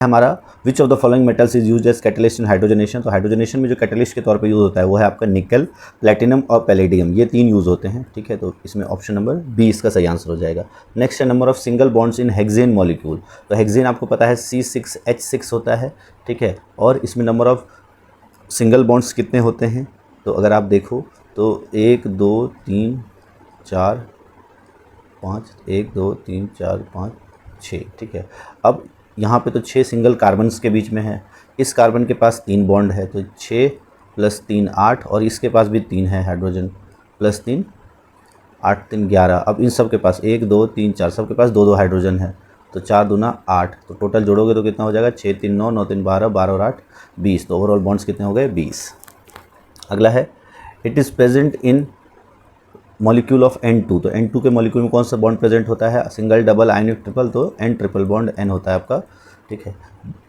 हमारा which of the following metals is used as catalyst in hydrogenation. तो hydrogenation में जो कैटलिस्ट के तौर पे यूज़ होता है वो है आपका निकल, प्लेटिनम और पैलेडियम, ये 3 यूज़ होते हैं, ठीक है। तो इसमें ऑप्शन नंबर बी इसका सही आंसर हो जाएगा। नेक्स्ट है number of single bonds in hexane molecule. तो हेक्सेन आपको पता है C6H6 होता है, ठीक है, और इसमें नंबर ऑफ सिंगल बॉन्ड्स कितने होते हैं, तो अगर आप देखो तो 1 2 3 4 5, 1 2 3 4 5 6, ठीक है। अब यहाँ पे तो 6 सिंगल कार्बन्स के बीच में है, इस कार्बन के पास 3 बॉन्ड है, तो 6 + 3 8, और इसके पास भी 3 है हाइड्रोजन, +3 8 3 11। अब इन सब के पास 1 2 3 4 सब के पास 2 2 हाइड्रोजन है, तो 4 दूना 8, तो टोटल जोड़ोगे तो कितना हो जाएगा, 6 3 9 9 3 12 12 और 8 20, तो ओवरऑल बॉन्ड्स कितने हो गए, 20। अगला है it is present in molecule of N2। तो N2 के मॉलिक्यूल में कौन सा बॉन्ड प्रेजेंट होता है, सिंगल डबल आयनिक ट्रिपल, तो N ट्रिपल बॉन्ड N होता है आपका, ठीक है।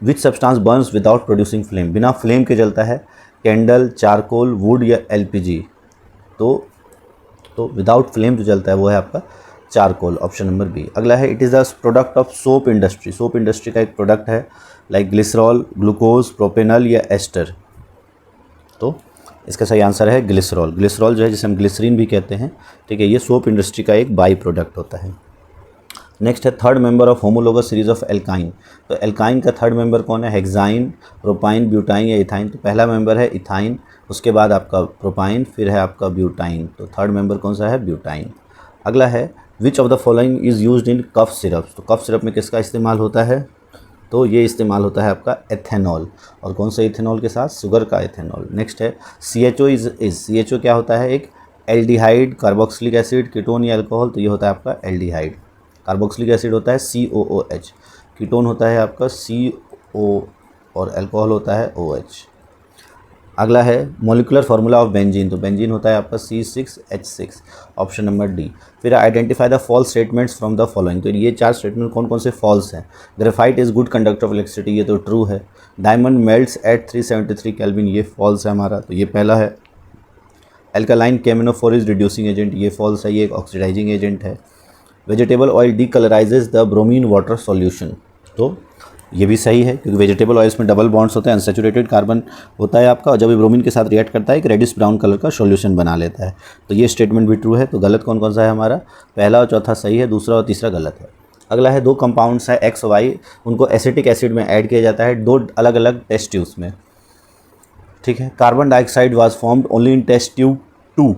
Which substance Burns without producing flame, बिना फ्लेम के जलता है, कैंडल, चारकोल, वुड या LPG। तो विदाउट फ्लेम जो जलता है वो है आपका चारकोल, ऑप्शन नंबर बी। अगला है it is the product of soap industry. Soap industry का एक प्रोडक्ट है लाइक ग्लिसरॉल, ग्लूकोज, प्रोपेनल या एस्टर। तो इसका सही आंसर है ग्लिसरॉल। ग्लिसरॉल जो है जिसे हम ग्लिसरीन भी कहते हैं, ठीक है, ये सोप इंडस्ट्री का एक बाई प्रोडक्ट होता है। नेक्स्ट है third member of homologous series of alkyne. तो एल्काइन का थर्ड मेंबर कौन है, हेक्साइन, प्रोपाइन, ब्यूटाइन या इथाइन। तो पहला मेंबर है इथाइन, उसके बाद आपका प्रोपाइन, फिर है आपका ब्यूटाइन, तो थर्ड मेंबर कौन सा है, ब्यूटाइन। अगला है which of the following is used in cough syrup. तो कफ सिरप में किसका इस्तेमाल होता है, तो ये इस्तेमाल होता है आपका एथेनॉल, और कौन सा इथेनॉल के साथ, शुगर का एथेनॉल। नेक्स्ट है CHO इज CHO क्या होता है, एक एल्डिहाइड, कार्बोक्सिलिक एसिड, कीटोन या अल्कोहल। तो ये होता है आपका एल्डिहाइड। कार्बोक्सिलिक एसिड होता है COOH, कीटोन होता है आपका CO, और अल्कोहल होता है OH। अगला है मॉलिकुलर फार्मूला ऑफ बेंजीन। तो बेंजीन होता है आपका C6H6, ऑप्शन नंबर डी। फिर identify the false statements from the following. तो ये 4 स्टेटमेंट कौन कौन से फॉल्स हैं। Graphite is good conductor of electricity, ये तो ट्रू है। डायमंड मेल्ट्स एट 373 केल्विन, ये फॉल्स है हमारा, तो ये पहला है। Alkaline KMnO four is reducing agent, ये फॉल्स है, ये एक ऑक्सीडाइजिंग एजेंट है। Vegetable oil decolourises the bromine water solution, तो ये भी सही है, क्योंकि वेजिटेबल ऑयल्स में डबल बॉन्ड्स होते हैं, अनसैचुरेटेड कार्बन होता है आपका, और जब ये ब्रोमीन के साथ रिएक्ट करता है एक रेडिश ब्राउन कलर का सॉल्यूशन बना लेता है। तो ये स्टेटमेंट भी ट्रू है। तो गलत कौन कौन सा है हमारा, पहला और चौथा सही है, दूसरा और तीसरा गलत है। अगला है 2 कंपाउंड्स है X Y, उनको एसिटिक एसिड में ऐड किया जाता है 2 अलग अलग टेस्ट ट्यूब्स में, ठीक है। Carbon dioxide was formed only in test tube 2।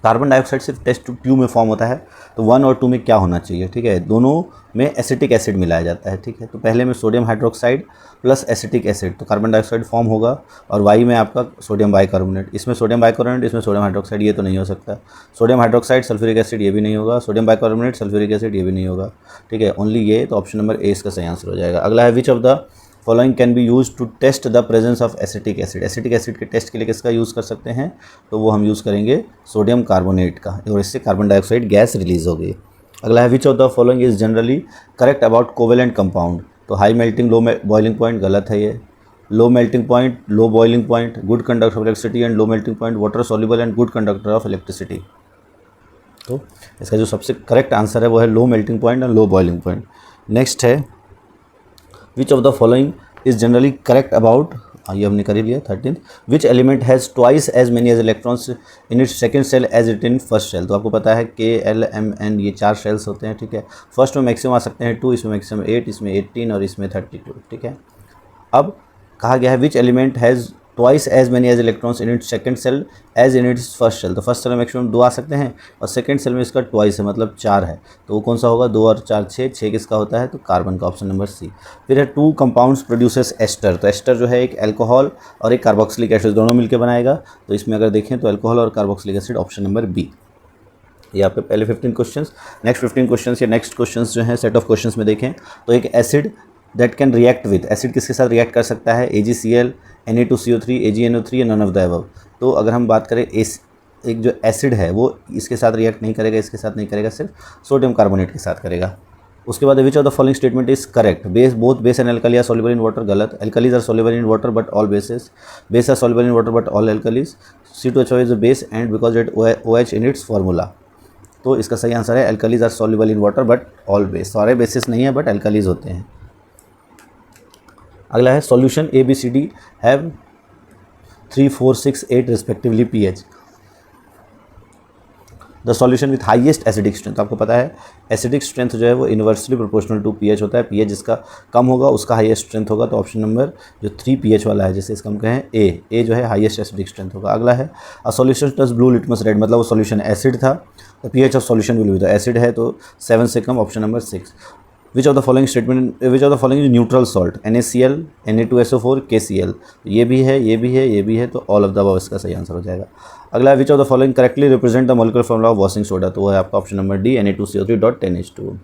Carbon dioxide सिर्फ टेस्ट ट्यूब में फॉर्म होता है, तो 1 और 2 में क्या होना चाहिए, ठीक है, दोनों में एसिटिक एसिड मिलाया जाता है, ठीक है। तो पहले में sodium hydroxide plus acetic acid, तो कार्बन डाइऑक्साइड फॉर्म होगा, और वाई में आपका सोडियम बाइकार्बोनेट, इसमें सोडियम बाइकार्बोनेट, इसमें सोडियम हाइड्रोक्साइड, ये तो नहीं हो सकता। सोडियम हाइड्रोक्साइड सल्फ्यूरिक एसिड, ये भी नहीं होगा। सोडियम बाइकार्बोनेट सल्फ्यूरिक एसिड, ये भी नहीं होगा, ठीक है, ओनली ये, तो ऑप्शन नंबर ए इसका सही आंसर हो जाएगा। अगला है which of the following can be use to test the presence of acetic acid. Acetic acid के टेस्ट के लिए किसका यूज़ कर सकते हैं, तो वो हम यूज़ करेंगे सोडियम कार्बोनेट का, और इससे कार्बन डाइऑक्साइड गैस रिलीज होगी। अगला है which of the following is generally correct about covalent compound. तो high melting low boiling point गलत है ये। Low melting point, low boiling point, good conductor of electricity and low melting point, water soluble and good conductor of electricity. तो इसका जो सबसे correct answer है वो है लो मेल्टिंग पॉइंट और लो बॉइलिंग पॉइंट। नेक्स्ट है which of the following is generally correct about, ये हमने कर ही लिया। 13th which element has twice as many as electrons in its second shell as it in first shell. तो आपको पता है K L M N ये 4 सेल्स होते हैं, ठीक है। फर्स्ट में मैक्सिमम आ सकते हैं 2, इसमें मैक्सिमम 8, इसमें 18 और इसमें 32, ठीक है। अब कहा गया है which element has twice as many as electrons in its second shell as in its first shell. तो फर्स्ट सेल में मैक्सिमम 2 आ सकते हैं, और सेकंड सेल में इसका ट्वाइस है, मतलब 4 है, तो वो कौन सा होगा, 2 और 4 6 किसका होता है, तो कार्बन का, ऑप्शन नंबर सी। फिर है 2 कंपाउंड्स प्रोड्यूसेस एस्टर। तो एस्टर जो है एक अल्कोहल और एक कार्बोक्सिलिक एसिड दोनों मिलकर बनाएगा, तो इसमें अगर देखें तो अल्कोहल और carboxylic acid, option number B. ये आपके पहले 15 क्वेश्चंस। नेक्स्ट 15 क्वेश्चंस या नेक्स्ट क्वेश्चंस जो हैं सेट ऑफ क्वेश्चंस में देखें तो एक acid that can react with, acid किसके साथ रिएक्ट कर सकता है, AgCl, Na2CO3, AgNO3 या नन ऑफ द अबव। तो अगर हम बात करें एक जो एसिड है वो इसके साथ रिएक्ट नहीं करेगा, इसके साथ नहीं करेगा, सिर्फ सोडियम कार्बोनेट के साथ करेगा। उसके बाद which of the following statement is correct, base both base and alkali are soluble in water, गलत। Alkalis are soluble in water but all bases, base are soluble in water but all alkalis, C2H5 is a base and because it OH in its formula. तो इसका सही answer है alkalis are soluble in water but all base, सारे bases नहीं है but alkalis होते हैं। अगला है solution A B C D have 3, 4, 6, 8 respectively pH। The solution with highest acidic strength, आपको पता है एसिडिक स्ट्रेंथ जो है वो इन्वर्सली प्रोपोर्शनल टू pH होता है, pH जिसका कम होगा उसका हाईएस्ट स्ट्रेंथ होगा। तो ऑप्शन नंबर जो 3 pH वाला है, जैसे इसका हम कहें ए जो है हाईएस्ट एसिडिक स्ट्रेंथ होगा। अगला है a solution touch blue litmus red, मतलब वो सॉल्यूशन एसिड था तो pH of solution will be, तो एसिड है तो 7 से कम, option number 6। Which of the following statement, which of the following is neutral salt, NaCl, Na2SO4, KCl, ये भी है, ये भी है, ये भी है, तो ऑल ऑफ द अबव इसका सही आंसर हो जाएगा। अगला है which of the following correctly represent the molecular formula of washing soda, तो वो है आपका ऑप्शन नंबर डी Na2CO3.10H2।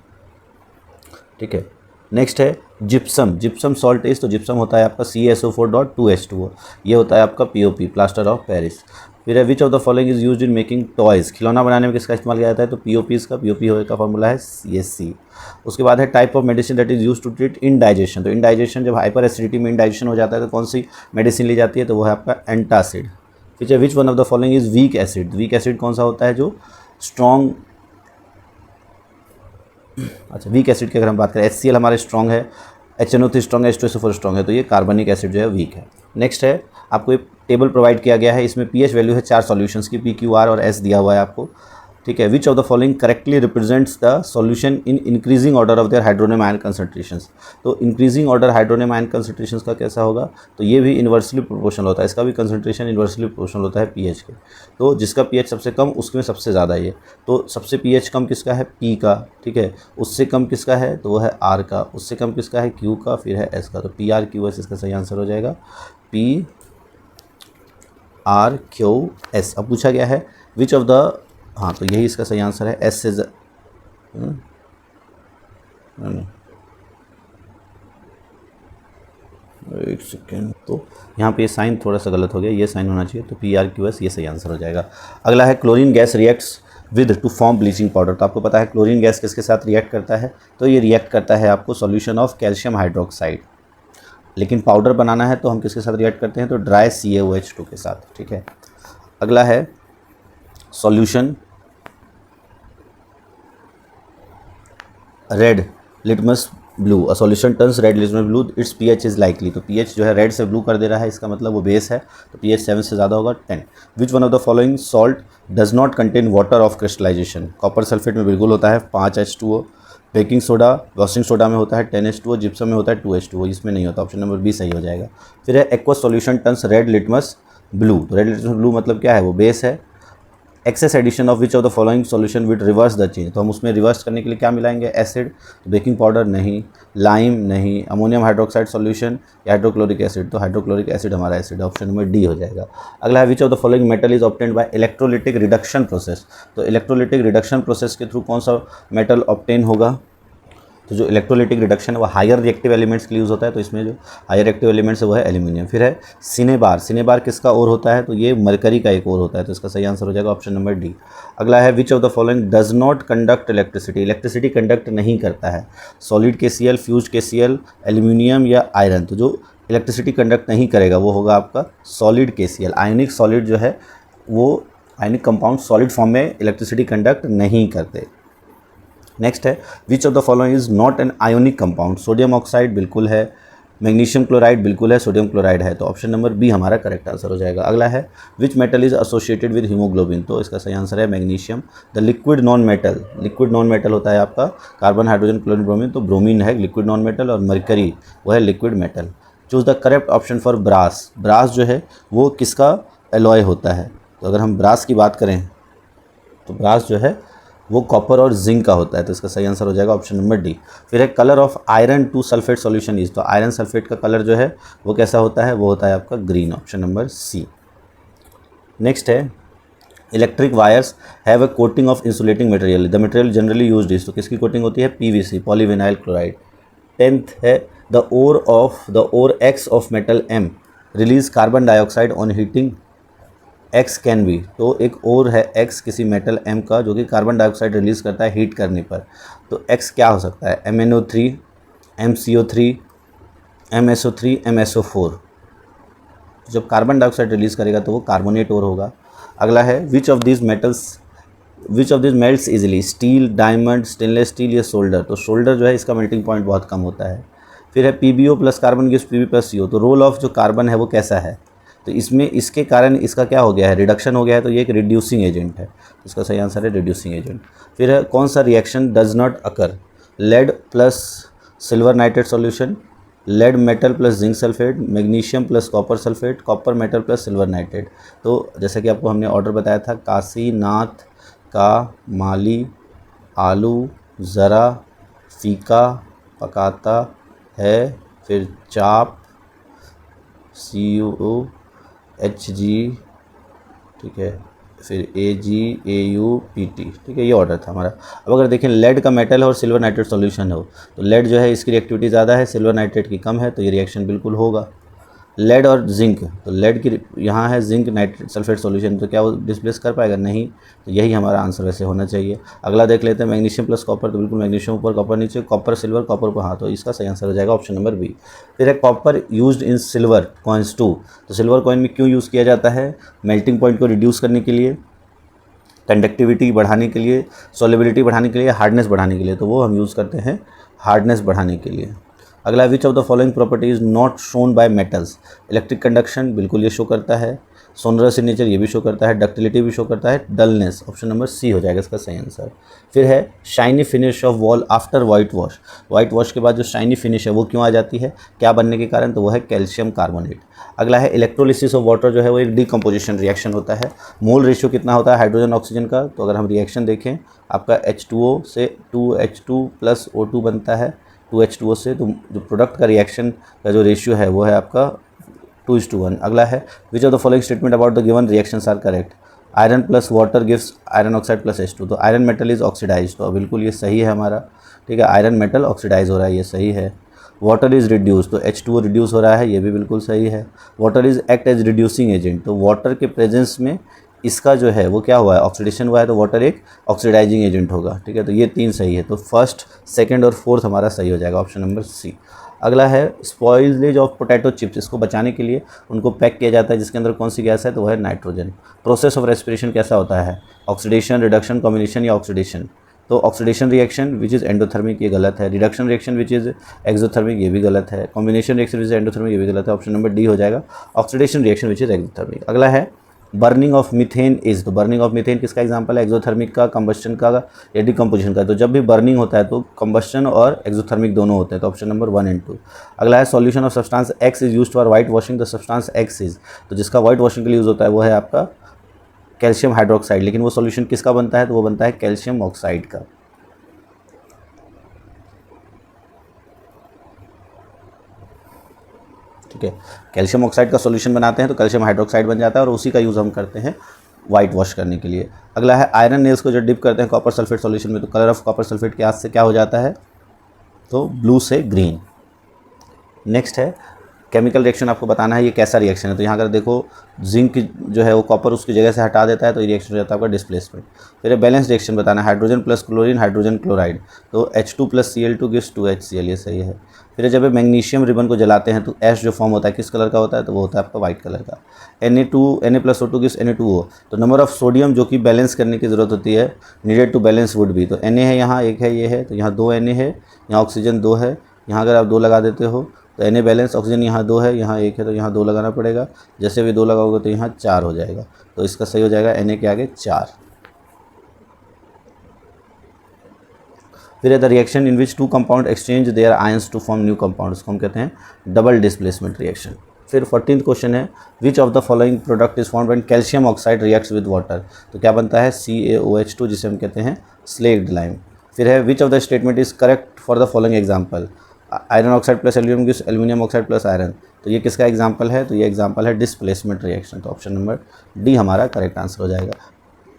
ठीक है, नेक्स्ट है जिप्सम, जिप्सम सॉल्ट इज, तो जिप्सम होता है आपका CaSO4.2H2O, ये होता है आपका POP, प्लास्टर ऑफ पेरिस। फिर है which of the following is used in making toys, खिलौना बनाने में किसका इस्तेमाल किया जाता है, तो POPs का, POP का फॉर्मूला है CSC। उसके बाद है type of medicine that is use to treat indigestion, तो इनडाइजेशन जब हाइपर एसिडिटी में इनडाइजेशन हो जाता है तो कौन सी मेडिसिन ली जाती है, तो वो है आपका एंटासिड। फिर है विच one of the following is weak acid, weak acid कौन सा होता है जो स्ट्रॉन्ग, अच्छा वीक एसिड की अगर हम बात करें HCl हमारे स्ट्रॉन्ग है, HNO3 स्ट्रॉन्ग है, H2SO4 स्ट्रॉन्ग है, तो ये कार्बनिक एसिड जो है वीक है। नेक्स्ट है आपको एक टेबल प्रोवाइड किया गया है, इसमें pH वैल्यू है 4 सॉल्यूशंस की, P, Q, R और S दिया हुआ है आपको। ठीक है, which of the following correctly represents the solution in increasing order of their hydronium ion concentrations, तो increasing order hydronium ion concentrations का कैसा होगा, तो ये भी इन्वर्सली प्रोपोर्शनल होता है, इसका भी कंसंट्रेशन इन्वर्सली प्रोपोर्शनल होता है pH के, तो जिसका pH सबसे कम उसमें सबसे ज़्यादा ये, तो सबसे pH कम किसका है, P का, ठीक है, उससे कम किसका है, तो वो है R का, उससे कम किसका है, Q का, फिर है S का, तो PRQS इसका सही आंसर हो जाएगा, PRQS। अब पूछा गया है विच ऑफ द, हाँ तो यही इसका सही आंसर है, S से एक सेकेंड, तो यहाँ पे ये साइन थोड़ा सा गलत हो गया, ये साइन होना चाहिए, तो PRQS ये सही आंसर हो जाएगा। अगला है chlorine gas reacts with two form bleaching powder, तो आपको पता है क्लोरीन गैस किसके साथ रिएक्ट करता है, तो ये रिएक्ट करता है आपको सॉल्यूशन ऑफ कैल्शियम हाइड्रोक्साइड, लेकिन पाउडर बनाना है तो हम किसके साथ रिएक्ट करते हैं, तो ड्राई CaOH2 के साथ। ठीक है, अगला है solution red litmus blue, a solution turns red litmus blue it's pH is likely, तो pH जो है रेड से ब्लू कर दे रहा है, इसका मतलब वो बेस है, तो pH 7 से ज़्यादा होगा 10। Which one of the following salt does not contain water of crystallisation, copper sulphate में बिल्कुल होता है 5H2O, baking soda washing soda में होता है 10H2O, जिप्सम में होता है 2H2O, इसमें नहीं होता, ऑप्शन नंबर बी सही हो जाएगा। फिर है aqua solution turns red litmus blue, तो रेड लिटमस ब्लू मतलब क्या है, वो बेस है। Excess addition of which of the following solution with reverse the change, तो हम उसमें रिवर्स करने के लिए क्या मिलाएंगे, एसिड, तो बेकिंग पाउडर नहीं, लाइम नहीं, अमोनियम हाइड्रोक्साइड सॉल्यूशन या हाइड्रोक्लोरिक एसिड, तो हाइड्रोक्लोरिक एसिड हमारा एसिड, ऑप्शन नंबर डी हो जाएगा। अगला है which of the following metal is obtained by electrolytic reduction process, तो इलेक्ट्रोलिटिक रिडक्शन प्रोसेस के थ्रू कौन सा मेटल ऑब्टेन होगा, तो जो इलेक्ट्रोलिटिक रिडक्शन है वो हायर रिएक्टिव एलिमेंट्स के लिए यूज़ होता है, तो इसमें जो हायर रिएक्टिव एलिमेंट्स है वो है एल्यूमिनियम। फिर है सिनेबार, सिनेबार किसका ओर होता है, तो ये मरकरी का एक ओर होता है, तो इसका सही आंसर हो जाएगा ऑप्शन नंबर डी। अगला है which of the following does not conduct electricity, electricity conduct नहीं करता है, solid KCl, fuse KCl, aluminium या आयरन, तो जो इलेक्ट्रिसिटी कंडक्ट नहीं करेगा वो होगा आपका सॉलिड KCl, आयनिक सॉलिड जो है वो आयनिक कंपाउंड सॉलिड फॉर्म में इलेक्ट्रिसिटी कंडक्ट नहीं करते। नेक्स्ट है which of the following is not an ionic compound, sodium oxide बिल्कुल है, मैग्नीशियम क्लोराइड बिल्कुल है, सोडियम क्लोराइड है, तो ऑप्शन नंबर बी हमारा करेक्ट आंसर हो जाएगा। अगला है which metal is associated with haemoglobin, तो इसका सही आंसर है magnesium. The liquid non metal, liquid non metal होता है आपका कार्बन हाइड्रोजन क्लोरीन ब्रोमीन, तो ब्रोमीन है लिक्विड नॉन मेटल, और मरकरी वो है liquid metal. Choose the correct option for brass, brass जो है वो किसका एलॉय होता है, तो अगर हम ब्रास की बात करें तो ब्रास जो है वो कॉपर और जिंक का होता है, तो इसका सही आंसर हो जाएगा ऑप्शन नंबर डी। फिर है colour of iron to sulphate solution is, तो आयरन सल्फेट का कलर जो है वो कैसा होता है, वो होता है आपका green, option number C. Next है electric wires have a coating of insulating material, the material generally used is, तो किसकी कोटिंग होती है, PVC, पॉलीविनाइल क्लोराइड। 10th है the ore X of metal M release carbon dioxide on heating, X can be, तो एक और है X किसी मेटल M का जो कि कार्बन डाइऑक्साइड रिलीज़ करता है हीट करने पर, तो X क्या हो सकता है, MnO3, MCO3, MSO3, MSO4, जब कार्बन डाइऑक्साइड रिलीज़ करेगा तो वो कार्बोनेट और होगा। अगला है which of these metals which of this melts easily, steel, diamond, stainless steel या सोल्डर। तो सोल्डर जो है इसका मेल्टिंग पॉइंट बहुत कम होता है। फिर है PbO plus carbon gives Pb plus CO। तो रोल ऑफ जो कार्बन है वो कैसा है, तो इसमें इसके कारण इसका क्या हो गया है, रिडक्शन हो गया है, तो ये एक रिड्यूसिंग एजेंट है। इसका सही आंसर है रिड्यूसिंग एजेंट। फिर है कौन सा reaction does not occur, lead plus silver nitrate solution, lead metal plus zinc sulphate, magnesium plus copper sulphate, copper metal plus silver nitrate. तो जैसा कि आपको हमने ऑर्डर बताया था, काशीनाथ का, माली, आलू, ज़रा, फीका, पकाता है, फिर चाप, CuO, HG, ठीक है, फिर AgAuPt, ठीक है, ये ऑर्डर था हमारा। अब अगर देखें लेड का मेटल है और सिल्वर नाइट्रेट सॉल्यूशन हो, तो लेड जो है इसकी रिएक्टिविटी ज़्यादा है, सिल्वर नाइट्रेट की कम है, तो ये रिएक्शन बिल्कुल होगा। लेड और जिंक, तो लेड की यहाँ है जिंक नाइट्रेट सल्फेट सॉल्यूशन, तो क्या वो डिस्प्लेस कर पाएगा, नहीं, तो यही हमारा आंसर वैसे होना चाहिए। अगला देख लेते हैं मैग्नीशियम प्लस कॉपर, तो बिल्कुल मैग्नीशियम ऊपर, कॉपर नीचे, कॉपर सिल्वर, कॉपर ऊपर, हाँ, तो इसका सही आंसर हो जाएगा ऑप्शन नंबर बी। फिर है copper used in silver coins to. तो सिल्वर कॉइन में क्यों यूज़ किया जाता है, मेल्टिंग पॉइंट को रिड्यूस करने के लिए, कंडक्टिविटी बढ़ाने के लिए, सॉल्युबिलिटी बढ़ाने के लिए, हार्डनेस बढ़ाने के लिए, तो वो हम यूज़ करते हैं हार्डनेस बढ़ाने के लिए। अगला, विच of the following property is not shown by metals, electric conduction बिल्कुल ये शो करता है, सोनरस इन नेचर ये भी शो करता है, डक्टिलिटी भी शो करता है, डलनेस, ऑप्शन नंबर सी हो जाएगा इसका सही आंसर। फिर है shiny finish off wall after white wash, white wash के बाद जो शाइनी फिनिश है वो क्यों आ जाती है, क्या बनने के कारण, तो वो है कैल्शियम कार्बोनेट। अगला है इलेक्ट्रोलिसिस ऑफ वाटर, जो है वो एक डीकम्पोजिशन रिएक्शन होता है, मोल रेशियो कितना होता है हाइड्रोजन ऑक्सीजन का, तो अगर हम रिएक्शन देखें, आपका H2O से 2H2 प्लस O2 बनता है, 2H2O से, तो जो प्रोडक्ट का रिएक्शन का जो रेशियो है वो है आपका 2:1। अगला है which of the following statement about the given reactions are correct, iron plus water gives iron oxide plus H2, तो आयरन मेटल इज ऑक्सीडाइज, तो बिल्कुल ये सही है हमारा, ठीक है, आयरन मेटल ऑक्सीडाइज हो रहा है, ये सही है। वाटर इज़ रिड्यूस, तो H2O रिड्यूस हो रहा है, ये भी बिल्कुल सही है। Water is act as reducing agent, तो वाटर के प्रेजेंस में इसका जो है वो क्या हुआ है, ऑक्सीडेशन हुआ है, तो वाटर एक ऑक्सीडाइजिंग एजेंट होगा, ठीक है, तो ये 3 सही है, तो फर्स्ट, सेकंड और फोर्थ हमारा सही हो जाएगा, ऑप्शन नंबर सी। अगला है स्पॉइलेज ऑफ पोटैटो चिप्स, इसको बचाने के लिए उनको पैक किया जाता है, जिसके अंदर कौन सी गैस है, तो वह है नाइट्रोजन। प्रोसेस ऑफ रेस्पिरेशन कैसा होता है, ऑक्सीडेशन, रिडक्शन, कॉम्बिनेशन या ऑक्सीडेशन, तो oxidation reaction which is endothermic, ये गलत है। Reduction reaction which is exothermic, ये भी गलत है। Combination reaction which is endothermic, ये भी गलत है, ऑप्शन नंबर डी हो जाएगा। Oxidation reaction which is exothermic. अगला है बर्निंग ऑफ मीथेन इज, तो बर्निंग ऑफ मीथेन किसका एग्जांपल है, एक्सोथर्मिक का, कंबस्टन का या डिकम्पोजिशन का, तो जब भी बर्निंग होता है तो कंबस्टन और एक्सोथर्मिक दोनों होते हैं, तो ऑप्शन नंबर 1 और 2। अगला है solution of substance x is used for white washing, the substance x is, तो जिसका वाइट वॉशिंग के लिए यूज़ होता है वो है आपका कैल्शियम हाइड्रोक्साइड, लेकिन वो सॉल्यूशन किसका बनता है, तो वो बनता है कैल्शियम ऑक्साइड का। ठीक है, कैल्शियम ऑक्साइड का सॉल्यूशन बनाते हैं तो कैल्शियम हाइड्रोक्साइड बन जाता है, और उसी का यूज़ हम करते हैं वाइट वॉश करने के लिए। अगला है आयरन नेल्स को जो डिप करते हैं कॉपर सल्फेट सॉल्यूशन में, तो कलर ऑफ कॉपर सल्फेट के हाथ से क्या हो जाता है, तो ब्लू से ग्रीन। नेक्स्ट है केमिकल रिएक्शन, आपको बताना है ये कैसा रिएक्शन है, तो यहाँ अगर देखो जिंक जो है वो कॉपर उसकी जगह से हटा देता है, तो ये रिएक्शन हो जाता है आपका डिस्प्लेसमेंट। फिर बैलेंस रिएक्शन बताना है, hydrogen plus chlorine, hydrogen chloride, तो H2 plus Cl2 gives 2HCl, ये सही है। फिर जब मैग्नीशियम रिबन को जलाते हैं तो ऐश जो फॉर्म होता है किस कलर का होता है, तो वो होता है आपका वाइट कलर का। Na+O2 गिव्स Na2O, तो नंबर ऑफ सोडियम जो कि बैलेंस करने की ज़रूरत होती है, needed to balance would be, तो Na है यहाँ, एक है ये है, तो यहाँ 2 Na है, यहाँ ऑक्सीजन 2 है, यहाँ अगर आप 2 लगा देते हो तो Na बैलेंस, ऑक्सीजन यहाँ 2 है, यहाँ 1 है, तो यहाँ 2 लगाना पड़ेगा, जैसे भी 2 लगाओगे तो यहाँ 4 हो जाएगा, तो इसका सही हो जाएगा Na के आगे 4। फिर the reaction in which 2 compound exchange their ions to form new compound, उसको हम कहते हैं डबल डिस्प्लेसमेंट रिएक्शन। फिर 14th क्वेश्चन है which of the following product is formed when calcium oxide reacts with water, तो क्या बनता है CaOH2, जिसे हम कहते हैं स्लेक्ड लाइम। फिर है which of the statement is correct for the following example, iron oxide plus aluminium gives aluminium oxide plus iron, तो ये किसका एग्जाम्पल है, तो ये एग्जाम्पल है डिस्प्लेसमेंट रिएक्शन, तो ऑप्शन नंबर डी हमारा करेक्ट आंसर हो जाएगा।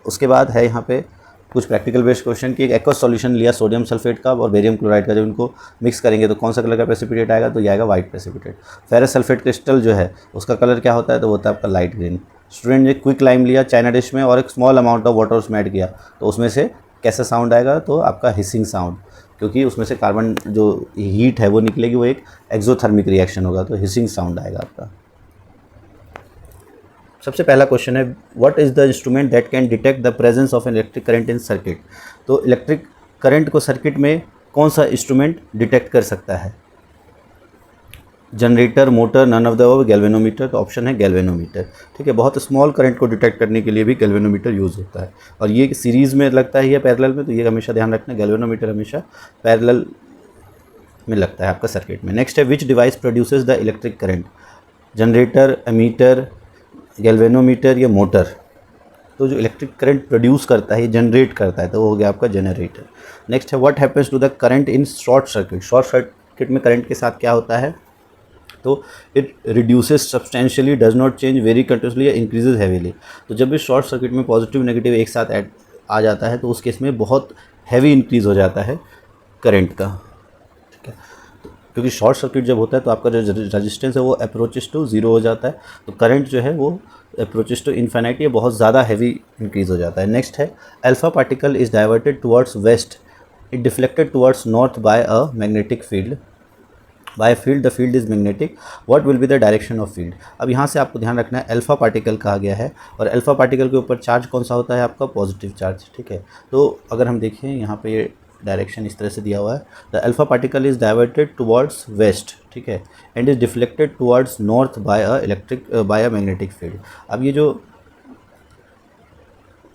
उसके बाद है यहाँ पे कुछ प्रैक्टिकल बेस्ड क्वेश्चन की, एक एक्वस सॉल्यूशन लिया सोडियम सल्फेट का और बेरियम क्लोराइड का, जब इनको मिक्स करेंगे तो कौन सा कलर का प्रेसिपिटेट आएगा, तो ये आएगा white precipitate. Ferrous sulphate crystal जो है उसका कलर क्या होता है, तो वो होता है आपका लाइट ग्रीन। स्टूडेंट ने क्विक लाइम लिया चाइना डिश में और एक स्मॉल अमाउंट ऑफ वाटर उसमें ऐड किया, तो उसमें से कैसा साउंड आएगा, तो आपका हिसिंग साउंड, क्योंकि उसमें से कार्बन जो हीट है वो निकलेगी, वो एक एक्सोथर्मिक रिएक्शन होगा, तो हिसिंग साउंड आएगा आपका। सबसे पहला क्वेश्चन है what is the instrument that can detect the presence of an electric current in circuit. तो इलेक्ट्रिक करंट को सर्किट में कौन सा इंस्ट्रूमेंट डिटेक्ट कर सकता है? Generator, motor, none of the above, galvanometer. तो ऑप्शन है गैल्वेनोमीटर। ठीक है, बहुत स्मॉल करंट को डिटेक्ट करने के लिए भी गैल्वेनोमीटर यूज़ होता है, और ये सीरीज़ में लगता है या पैरेलल में, तो ये हमेशा ध्यान रखना, गैल्वेनोमीटर हमेशा पैरेलल में लगता है आपका सर्किट में। नेक्स्ट है which device produces the electric current? Generator, ammeter, galvanometer या मोटर। तो जो इलेक्ट्रिक करंट प्रोड्यूस करता है, ये जनरेट करता है, तो वो हो गया आपका जनरेटर। नेक्स्ट है what happens to the current in short circuit. Short circuit में करंट के साथ क्या होता है? तो it reduces substantially, does not change, very continuously या इंक्रीजेज हैवीली। तो जब भी शॉर्ट सर्किट में पॉजिटिव नेगेटिव एक साथ ऐड आ जाता है, तो उस केस में बहुत हैवी इंक्रीज़ हो जाता है करंट का। ठीक है, क्योंकि शॉर्ट सर्किट जब होता है तो आपका जो रेजिस्टेंस है वो अप्रोचेस टू ज़ीरो हो जाता है, तो करंट जो है वो अप्रोचेस टू इन्फिनिटी या बहुत ज़्यादा हैवी इंक्रीज़ हो जाता है। नेक्स्ट है alpha particle is diverted towards west, it deflected towards north by a magnetic field, by field the field is magnetic, what will be the direction of field. अब यहाँ से आपको ध्यान रखना है अल्फा पार्टिकल कहा गया है, और अल्फा पार्टिकल के ऊपर चार्ज कौन सा होता है आपका? Positive charge. ठीक है, तो अगर हम देखें यहाँ पे ये डायरेक्शन इस तरह से दिया हुआ है, the alpha particle is diverted towards waste, ठीक है, and is deflected towards north by a magnetic field. अब ये जो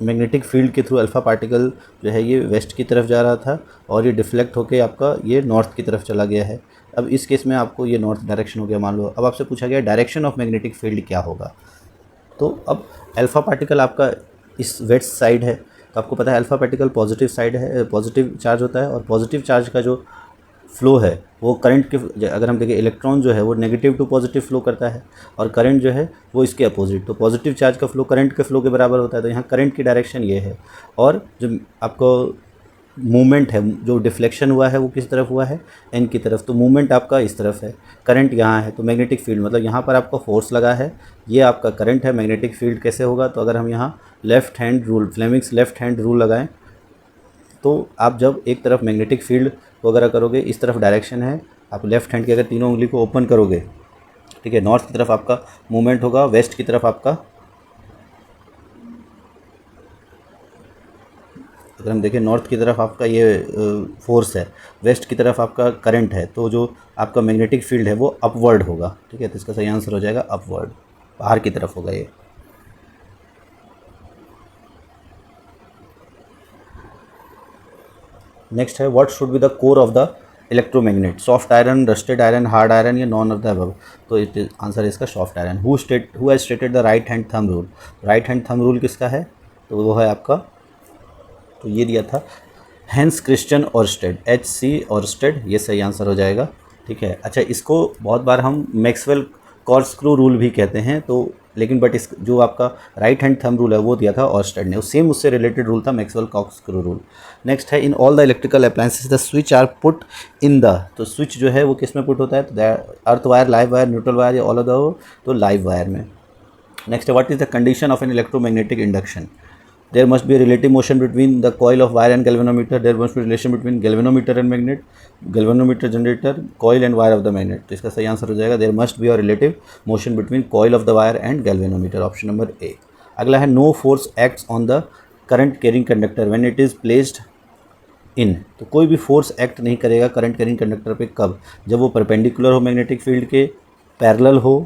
मैग्नेटिक फील्ड के थ्रू अल्फ़ा पार्टिकल जो है ये वेस्ट की तरफ जा रहा था, और ये डिफ्लेक्ट होके आपका ये नॉर्थ की तरफ चला गया है। अब इस केस में आपको ये नॉर्थ डायरेक्शन हो गया मान लो। अब आपसे पूछा गया डायरेक्शन ऑफ मैग्नेटिक फील्ड क्या होगा। तो अब अल्फ़ा पार्टिकल आपका इस वेस्ट साइड है, तो आपको पता है अल्फ़ा पार्टिकल पॉजिटिव साइड है, पॉजिटिव चार्ज होता है, और पॉजिटिव चार्ज का जो फ्लो है वो करंट के, अगर हम देखें इलेक्ट्रॉन जो है वो नेगेटिव टू पॉजिटिव फ्लो करता है, और करंट जो है वो इसके अपोजिट। तो पॉजिटिव चार्ज का फ्लो करंट के फ्लो के बराबर होता है, तो यहाँ करंट की डायरेक्शन ये है, और जो आपको मूवमेंट है, जो डिफ्लेक्शन हुआ है वो किस तरफ हुआ है? एन की तरफ। तो मूवमेंट आपका इस तरफ है, करंट यहाँ है, तो मैग्नेटिक फील्ड मतलब यहाँ पर आपका फोर्स लगा है, ये आपका करंट है। मैग्नेटिक फील्ड कैसे होगा? तो अगर हम यहाँ left hand rule, Fleming's left hand rule लगाएं, तो आप जब एक तरफ मैग्नेटिक फील्ड वगैरह करोगे, इस तरफ डायरेक्शन है, आप लेफ़्ट हैंड की अगर तीनों उंगली को ओपन करोगे, ठीक है, नॉर्थ की तरफ आपका मूवमेंट होगा, वेस्ट की तरफ आपका, अगर हम देखें नॉर्थ की तरफ आपका ये फोर्स है, वेस्ट की तरफ आपका करंट है, तो जो आपका मैग्नेटिक फील्ड है वो अपवर्ड होगा। ठीक है, तो इसका सही आंसर हो जाएगा अपवर्ड, बाहर की तरफ होगा ये। नेक्स्ट है what should be the core of the electromagnet? Soft iron, rusted iron, hard iron या नॉन ऑफ द अबव। तो इट आंसर है इसका soft iron. Who has stated the right hand thumb rule? Right hand thumb rule किसका है? तो वो है आपका, तो ये दिया था Hans Christian Oersted, HC Oersted, ये सही आंसर हो जाएगा। ठीक है, अच्छा इसको बहुत बार हम मैक्सवेल कॉर्कस्क्रू रूल भी कहते हैं, तो लेकिन बट इस जो आपका राइट हैंड थंब रूल है वो दिया था ऑर्स्टेड ने, सेम उससे रिलेटेड रूल था मैक्सवेल कॉर्कस्क्रू रूल। नेक्स्ट है in all the electrical appliances the switch are put in the, तो स्विच जो है वो किस में पुट होता है? तो earth wire, live wire, neutral wire या ऑल ऑफ द, तो लाइव वायर में। नेक्स्ट है what is the condition of an electromagnetic induction? There must be a relative motion between the coil of wire and galvanometer. There must be relation between galvanometer and magnet, galvanometer generator, coil and wire of the magnet. तो इसका सही answer हो जाएगा there must be a relative motion between coil of the wire and galvanometer. Option number A। अगला है no force acts on the current carrying conductor when it is placed in। तो कोई भी फोर्स एक्ट नहीं करेगा current carrying conductor पे कब? जब वो परपेंडिकुलर हो मैग्नेटिक फील्ड के, पैरेलल हो,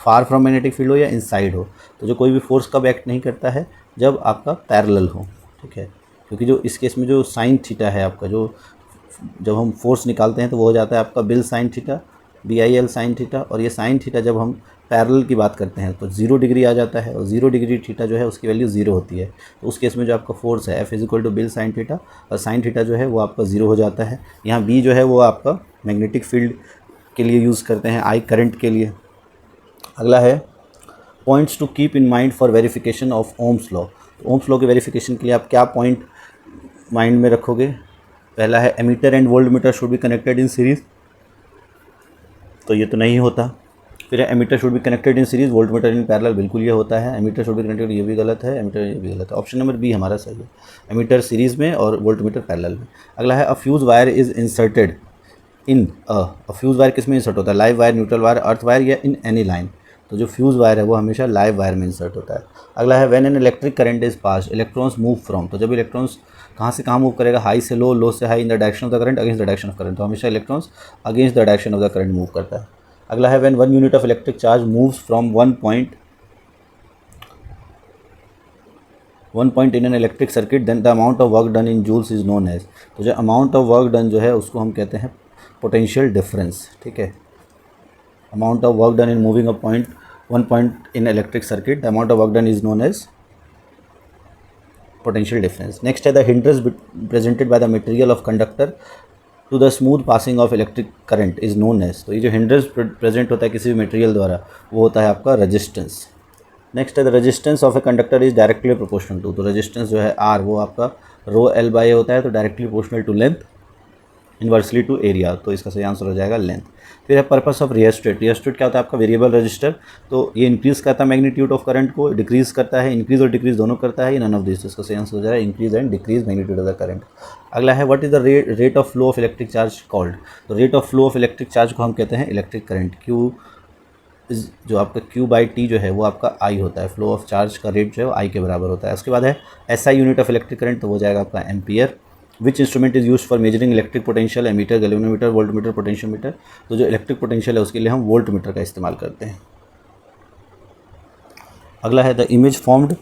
फार फ्रॉम मैग्नेटिक फील्ड हो या इनसाइड हो। तो जो कोई भी फोर्स कब एक्ट नहीं करता है? जब आपका पैरेलल हो। ठीक है, क्योंकि जो इस केस में जो साइन थीटा है आपका, जो जब हम फोर्स निकालते हैं तो वो हो जाता है आपका bill sine theta, BIL sine theta, और ये साइन थीटा जब हम पैरेलल की बात करते हैं तो 0 डिग्री आ जाता है, और 0 डिग्री थीटा जो है उसकी वैल्यू 0 होती है। तो उस केस में जो आपका फोर्स है F = बिल साइन थीटा, और साइन थीटा जो है वो आपका 0 हो जाता है। यहाँ B जो है वो आपका मैग्नेटिक फील्ड के लिए यूज़ करते हैं, I करंट के लिए। अगला है points to keep in mind for verification of Ohm's law. Ohm's law के वेरिफिकेशन के लिए आप क्या पॉइंट माइंड में रखोगे? पहला है ammeter and voltmeter should be connected in series, तो ये तो नहीं होता। फिर है ammeter should be connected in series, voltmeter in parallel, बिल्कुल ये होता है। एमीटर शुड बी कनेक्टेड, ये भी गलत है। एमीटर ये भी गलत है। ऑप्शन नंबर B हमारा सही है, एमीटर सीरीज में और वोल्टमीटर पैरेलल में। अगला है अ fuse wire is inserted in fuse wire किस में इंसर्ट होता है? Live wire, neutral wire, earth wire या इन एनी लाइन। तो जो फ्यूज़ वायर है वो हमेशा लाइव वायर में इंसर्ट होता है। अगला है when an electric current is pass electrons move from, तो जब इलेक्ट्रॉन्स कहाँ से कहाँ मूव करेगा, हाई से लो, लो से high, in the direction of the current, against the direction of current, तो हमेशा electrons against the direction of the current move करता है। अगला है when 1 unit of electric charge moves from one point in an electric circuit then the amount of work done in joules is known as, तो जो amount of work done जो है उसको हम कहते हैं पोटेंशियल डिफरेंस, ठीक है। Amount of work done in moving a point one point in electric circuit, the amount of work done is known as potential difference. Next है the hindrance presented by the material of conductor to the smooth passing of electric current is known as, तो ये जो hindrance present होता है किसी भी material द्वारा वो होता है आपका resistance. नेक्स्ट है the resistance of a conductor is directly proportional to, तो रेजिस्टेंस जो है आर वो आपका रो एल बाई ए होता है, तो directly proportional to length inversely to area, तो इसका सही आंसर हो जाएगा लेंथ। फिर है पर्पस ऑफ रियस्टेट, रियस्टेट क्या होता है आपका वेरिएबल रजिस्टर, तो ये इंक्रीज़ करता है मैग्नीट्यूड ऑफ करंट को, डिक्रीज़ करता है, इंक्रीज़ और डिक्रीज़ दोनों करता है, ये नन ऑफ दिस, इसका सही आंसर हो जाएगा increase and decrease magnitude of the current. अगला है what is the rate of flow of electric charge called, तो rate of flow of electric charge को हम कहते हैं इलेक्ट्रिक करंट। क्यू इज जो आपका क्यू बाई टी जो है वो आपका आई होता है, फ्लो ऑफ चार्ज का रेट जो है वो आई के बराबर होता है। उसके बाद है S I unit of electric current, तो वो जाएगा आपका ampere. Which instrument is use for measuring electric potential, ammeter, galvanometer, voltmeter, potentiometer, तो जो इलेक्ट्रिक पोटेंशियल है उसके लिए हम वोल्टमीटर का इस्तेमाल करते हैं। अगला है the image formed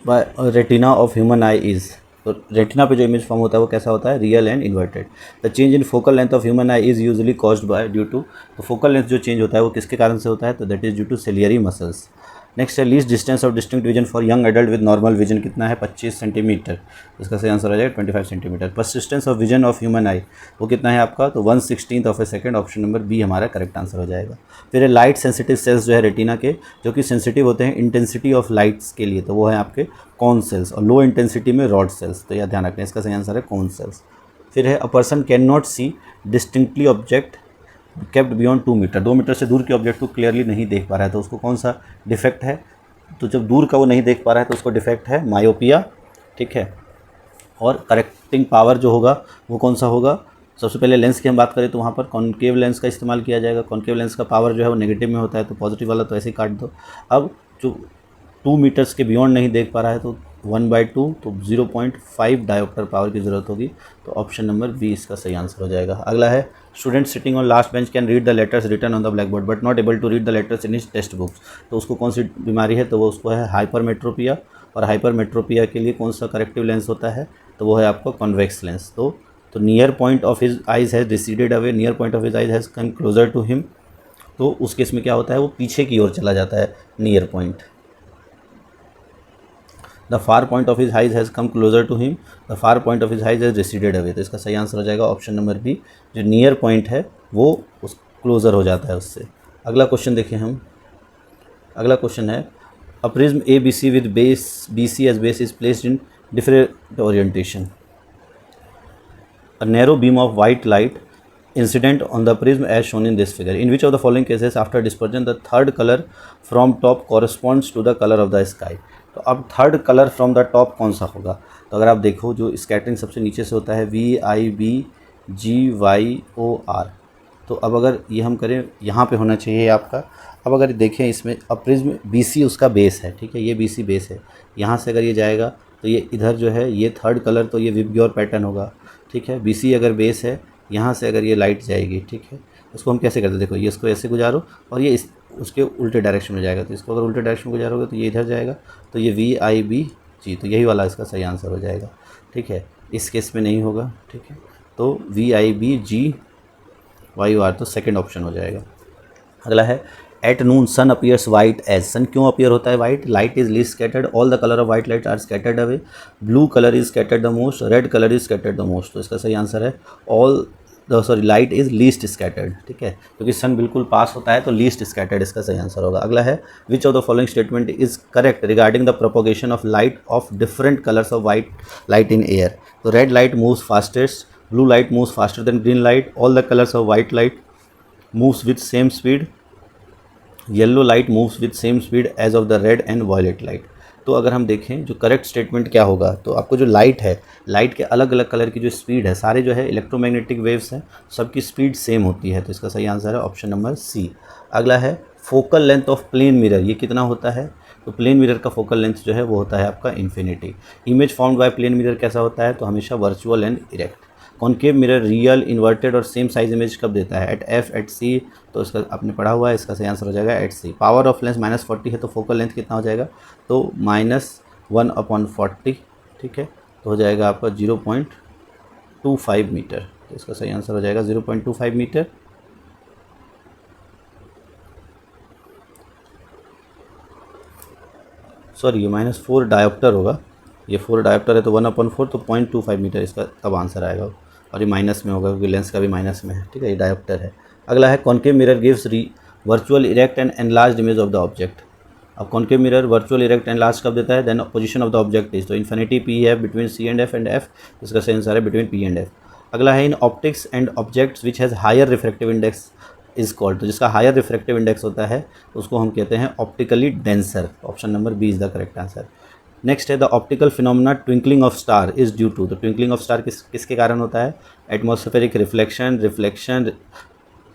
bye retina of human eye is, तो रेटिना पे जो इमेज फॉर्म होता है वो कैसा होता है, real and inverted. The change in focal length of human eye is usually caused by due to, तो फोकल लेंथ जो चेंज होता है वो किसके कारण से होता है, तो that is due to ciliary muscles. Next है least distance of distinct vision for young adult with normal vision कितना है, 25 सेंटीमीटर, इसका सही आंसर हो जाएगा 25 centimetre. Persistence of vision of human eye वो कितना है आपका, तो 1/16 of a second, option number B हमारा करेक्ट आंसर हो जाएगा। फिर है लाइट सेंसिटिव सेल्स जो है रेटिना के, जो कि सेंसिटिव होते हैं इंटेंसिटी ऑफ लाइट्स के लिए, तो वो है आपके कॉन सेल्स, और लो इंटेंसिटी में रॉड सेल्स, तो यह ध्यान रखना है, इसका सही आंसर है कॉन सेल्स। फिर है a person can not see distinctly object kept beyond 2 metre, 2 metre से दूर के ऑब्जेक्ट को क्लियरली नहीं देख पा रहा है, तो उसको कौन सा डिफेक्ट है, तो जब दूर का वो नहीं देख पा रहा है तो उसको डिफेक्ट है मायोपिया, ठीक है। और करेक्टिंग पावर जो होगा वो कौन सा होगा, सबसे पहले लेंस की हम बात करें तो वहाँ पर कॉन्केव लेंस का इस्तेमाल किया जाएगा, कॉन्केव लेंस का पावर जो है वो नेगेटिव में होता है, तो पॉजिटिव वाला तो ऐसे ही काट दो। अब जो 2 मीटर्स के बियॉन्ड नहीं देख पा रहा है तो 1/2, तो 0.5 डायोप्टर पावर की ज़रूरत होगी, तो ऑप्शन नंबर बी इसका सही आंसर हो जाएगा। अगला है student sitting on last bench can read the letters written on the black board but not able to read the letters in his text books, तो उसको कौन सी बीमारी है, तो वो उसको है हाइपरमेट्रोपिया, और हाइपरमेट्रोपिया के लिए कौन सा करेक्टिव लेंस होता है, तो वो है आपका कॉन्वेक्स लेंस। तो near point of his eyes has receded away, near point of his eyes has come closer to him, तो उस केस में क्या होता है वो पीछे की ओर चला जाता है near point. The far point of his eyes has come closer to him, the far point of his eyes has receded away, तो इसका सही आंसर हो जाएगा ऑप्शन नंबर बी, जो नियर पॉइंट है वो उस क्लोजर हो जाता है उससे। अगला क्वेश्चन देखें हम, अगला क्वेश्चन है a prism A B C with base B C as base is placed in different orientation, a narrow beam of white light incident on the prism as shown in this figure. In which of the following cases after dispersion the third color from top corresponds to the color of the sky? तो अब third colour from the top कौन सा होगा, तो अगर आप देखो जो स्कैटरिंग सबसे नीचे से होता है VIBGYOR, तो अब अगर ये हम करें यहाँ पे होना चाहिए आपका। अब अगर देखें इसमें अब प्रिज्म BC उसका बेस है, ठीक है, ये BC बेस है, यहाँ से अगर ये जाएगा तो ये इधर जो है ये थर्ड कलर तो ये विबग्योर पैटर्न होगा, ठीक है। BC अगर बेस है, यहाँ से अगर ये लाइट जाएगी, ठीक है, उसको हम कैसे करते हैं, देखो ये इसको ऐसे गुजारो और ये उसके उल्टे डायरेक्शन में जाएगा, तो इसको अगर उल्टे डायरेक्शन में गुजारोगे तो ये इधर जाएगा, तो ये VIBG, तो यही वाला इसका सही आंसर हो जाएगा, ठीक है। इस केस में नहीं होगा, ठीक है, तो VIBGYOR तो सेकेंड ऑप्शन हो जाएगा। अगला है at noon sun appears white as, sun क्यों अपीयर होता है white, light is least scattered, all the colour of white light are scattered away, blue colour is scattered the most, red colour is scattered the most, तो इसका सही answer है light is least scattered, ठीक है, क्योंकि सन बिल्कुल पास होता है तो लीस्ट स्कैटर्ड इसका सही आंसर होगा। अगला है which of the following statement is correct regarding the propagation of light of different colours of white light in air, तो red light moves fastest, blue light moves faster than green light, all the colours of white light moves with same speed, yellow light moves with same speed as of the red and violet light. तो अगर हम देखें जो correct statement क्या होगा, तो आपको जो लाइट है, लाइट के अलग अलग कलर की जो स्पीड है, सारे जो है इलेक्ट्रोमैग्नेटिक वेव्स हैं, सबकी स्पीड सेम होती है, तो इसका सही आंसर है ऑप्शन नंबर सी। अगला है focal length of plane mirror ये कितना होता है, तो प्लेन मिरर का फोकल लेंथ जो है वो होता है आपका infinity. Image formed by plane mirror कैसा होता है, तो हमेशा virtual and erect. Concave mirror real, inverted और सेम साइज इमेज कब देता है, एट एफ, एट सी, तो इसका आपने पढ़ा हुआ है, इसका सही आंसर हो जाएगा at C. Power of lens -40 है तो फोकल लेंथ कितना हो जाएगा, तो -1/40, ठीक है, तो हो जाएगा आपका 0.25 मीटर, तो इसका सही आंसर हो जाएगा 0.25 मीटर। सॉरी ये -4 डायोप्टर होगा, ये 4 डायोप्टर है तो 1/4 तो 0.25 मीटर इसका तब आंसर आएगा, और ये माइनस में होगा क्योंकि लेंस का भी माइनस में है, ठीक है, ये डायोप्टर है। अगला है concave mirror gives virtual erect and enlarged image of the object. अब concave mirror virtual erect and large कब देता है, then position of the object is, तो इन्फिनिटी पी है बिटवीन सी एंड एफ, इसका सही आंसर है बिटवीन पी एंड एफ। अगला है in optics and objects which has higher refractive index is called, तो जिसका हायर रिफ्रैक्टिव इंडेक्स होता है उसको हम कहते हैं optically denser, option number B is the correct answer. Next है the optical phenomena twinkling of star is due to, तो ट्विंकलिंग ऑफ स्टार किसके कारण होता है, एटमॉस्फेरिक रिफ्लेक्शन,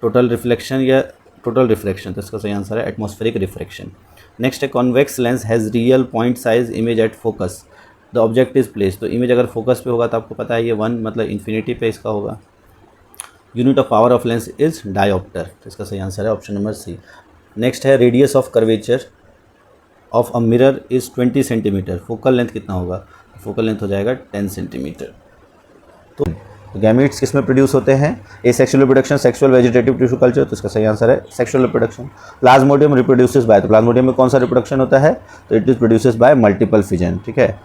टोटल रिफ्लेक्शन या टोटल रिफ्लेक्शन, तो इसका सही आंसर है एटमॉस्फेरिक रिफ्लेक्शन। नेक्स्ट है convex lens has real point size image at focus, the object is place, तो इमेज अगर फोकस पे होगा तो आपको पता है ये 1 मतलब इन्फिनिटी पे इसका होगा। Unit of power of lens is dioptre, तो इसका सही आंसर है ऑप्शन नंबर सी। नेक्स्ट है radius of curvature of a mirror is 20 centimetre, focal length कितना होगा, फोकल लेंथ हो जाएगा 10 सेंटीमीटर। तो गैमीट्स किस में प्रोड्यूस होते हैं, asexual reproduction, sexual vegetative tissue culture, तो इसका सही आंसर है sexual reproduction. Plasmodium reproduces by, तो प्लाज्मोडियम में कौन सा रिप्रोडक्शन होता है, तो it is produces by multiple fission, ठीक है।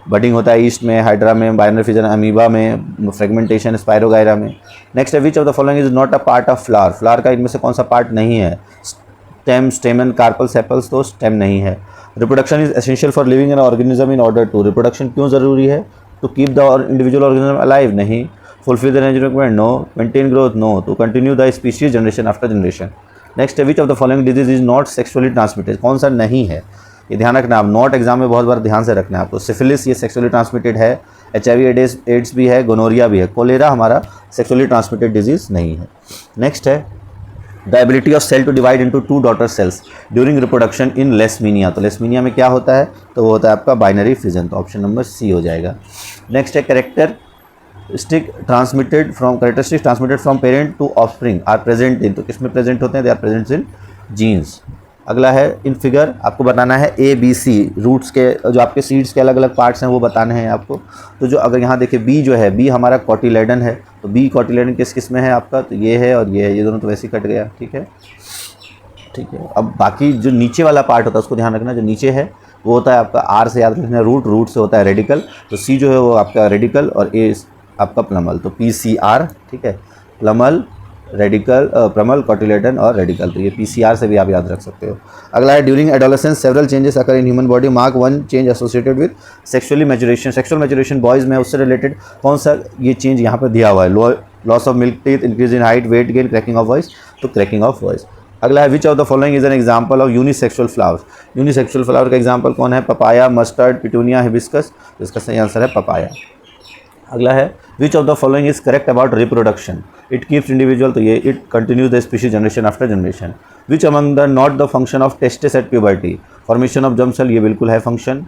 बडिंग होता है ईस्ट में, हाइड्रा में, बाइनरी फिजन अमीबा में, फ्रेगमेंटेशन स्पायरोगायरा में। नेक्स्ट है which of the following is not a part of flower, flower का इनमें से कौन सा पार्ट नहीं है, स्टेम, स्टेमन, कार्पल, सेपल्स, तो स्टेम नहीं है। Reproduction is essential for living in organism in order to, reproduction क्यों ज़रूरी है, to keep the individual organism alive, नहीं। Fulfil the natural requirement, no. Maintain growth, no. To continue the species generation after generation. Next है which of the following disease is not sexually transmitted, कौन सा नहीं है, ये ध्यान रखना आप, नॉट एग्जाम में बहुत बार ध्यान से रखना है आपको। सिफिलिस ये सेक्सुअली ट्रांसमिटेड है, HIV एड्स भी है, गोनोरिया भी है, कोलेरा हमारा सेक्सुअली ट्रांसमिटेड डिजीज नहीं है। नेक्स्ट है the ability of cell to divide into 2 daughter cells during reproduction in Leishmania, तो लेसमीनिया में क्या होता है, तो वो होता है आपका बाइनरी फिजन, तो ऑप्शन नंबर सी हो जाएगा। नेक्स्ट है characteristic transmitted from parent to offspring are present in, तो किसमें प्रेजेंट होते हैं, they are present in genes. अगला है इन फिगर आपको बताना है ABC रूट्स के जो आपके सीड्स के अलग अलग पार्ट्स हैं वो बताने हैं आपको। तो जो अगर यहाँ देखिए B जो है, B हमारा कॉटिलेडन है, तो B कॉटिलेडन किस में है आपका, तो ये है और ये दोनों तो वैसे ही कट गया, ठीक है। अब बाकी जो नीचे वाला पार्ट होता है उसको ध्यान रखना, जो नीचे है वो होता है आपका R से याद रखना, रूट से होता है रेडिकल, तो C जो है वो आपका रेडिकल और A आपका प्लमल, तो PCR, ठीक है, प्लमल, रेडिकल, प्रमल, कॉटिलेडन और रेडिकल, तो ये PCR से भी आप याद रख सकते हो। अगला है during adolescence several changes occur in human body, mark 1 change associated with sexually maturation, sexual maturation boys में उससे रिलेटेड कौन सा ये चेंज यहाँ पर दिया हुआ है, loss of milk teeth, increase in height, weight gain, cracking of voice, तो क्रैकिंग ऑफ वॉइस। अगला है which of the following is an example of unisexual flower, unisexual flower का एग्जाम्पल कौन है, पपाया, मस्टर्ड, पिटूनिया, हिबिस्कस, इसका सही answer है papaya. अगला है which of the following is correct about reproduction, it keeps individual, तो ये it continues the species generation after generation. Which among the not the function of testis at puberty, formation of germ cell, ये बिल्कुल है function.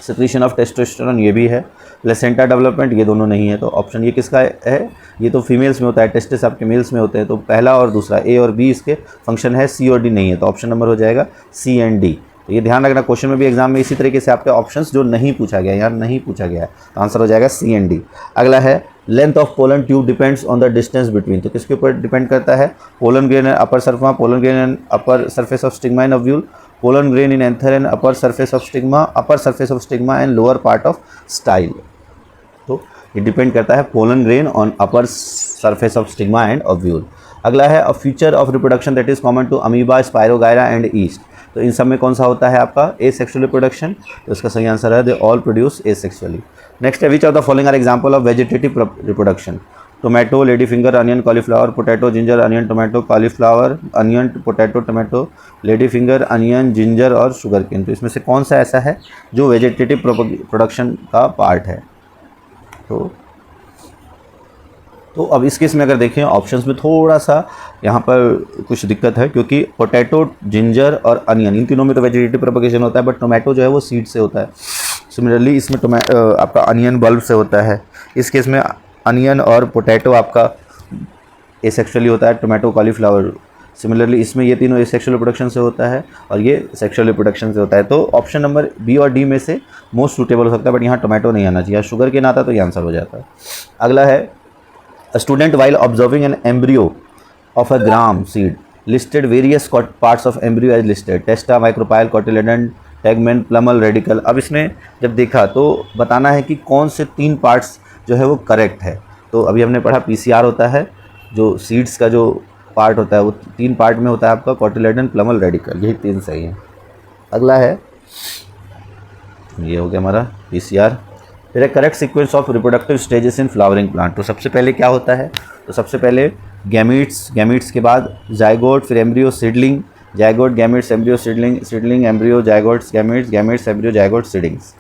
Secretion of testosterone, ये भी है। Placenta development, ये दोनों नहीं है, तो ऑप्शन ये किसका है, ये तो फीमेल्स में होता है, टेस्टिस आपके मेल्स में होते हैं, तो पहला और दूसरा A और B इसके फंक्शन है, C और D नहीं है, तो ऑप्शन नंबर हो जाएगा C एंड D। तो ये ध्यान रखना, क्वेश्चन में भी एग्जाम में इसी तरीके से आपके ऑप्शंस जो नहीं पूछा गया यार नहीं पूछा गया है, तो आंसर हो जाएगा C एंड D। अगला है length of pollen tube depends on the distance between, तो किसके ऊपर डिपेंड करता है, pollen grain and upper surface, pollen grain and upper surface of stigma in ovule, pollen grain in anther and upper surface of stigma and lower part of style, तो ये depend करता है pollen grain on upper surface of stigma and ovule. अगला है a feature of reproduction that is common to amoeba, spirogyra and yeast, तो इन सब में कौन सा होता है आपका एसेक्सुअल रिप्रोडक्शन, तो इसका सही आंसर है they all produce asexually. Next है which of the following are example of vegetative reproduction, tomato, lady finger, onion, cauliflower, potato, ginger, onion, tomato, cauliflower, onion, potato, tomato, lady finger, onion, ginger और sugar cane, तो इसमें से कौन सा ऐसा है जो वेजिटेटिव प्रोडक्शन का पार्ट है। तो अब इस केस में अगर देखें ऑप्शंस में थोड़ा सा यहाँ पर कुछ दिक्कत है, क्योंकि पोटैटो, जिंजर और अनियन, इन तीनों में तो वेजिटेटिव प्रोपगेशन होता है, बट टोमेटो जो है वो सीड से होता है। सिमिलरली इसमें आपका अनियन बल्ब से होता है। इस केस में अनियन और पोटैटो आपका एसेक्सुअली होता है, टोमेटो, कॉलीफ्लावर। सिमिलरली इसमें ये तीनों एसेक्सुअल रिप्रोडक्शन से होता है और ये सेक्सुअल रिप्रोडक्शन से होता है। तो ऑप्शन नंबर बी और डी में से मोस्ट सूटेबल हो सकता है, बट यहाँ टोमेटो नहीं आना चाहिए। शुगर के ना आता तो ये आंसर हो जाता है। अगला है, a student while observing an embryo of a gram seed listed various parts of embryo as listed, testa, micropyle, cotyledon, tegmen, plumule, radicle. अब इसमें जब देखा तो बताना है कि कौन से 3 पार्ट्स जो है वो करेक्ट है। तो अभी हमने पढ़ा पीसीआर होता है, जो सीड्स का जो पार्ट होता है वो 3 पार्ट में होता है आपका, कोटिलेडन, प्लमल, रेडिकल, यही 3 सही है। अगला है, ये हो गया हमारा पीसीआर। फिर है correct sequence of reproductive stages in flowering plant. तो सबसे पहले क्या होता है, तो सबसे पहले गैमीट्स, गैमीट्स के बाद जाइगोट, फिर embryo, seedling, zygote, gametes, embryo, seedling, seedling, embryo, zygotes, gametes, gametes, embryo, zygote, seedings.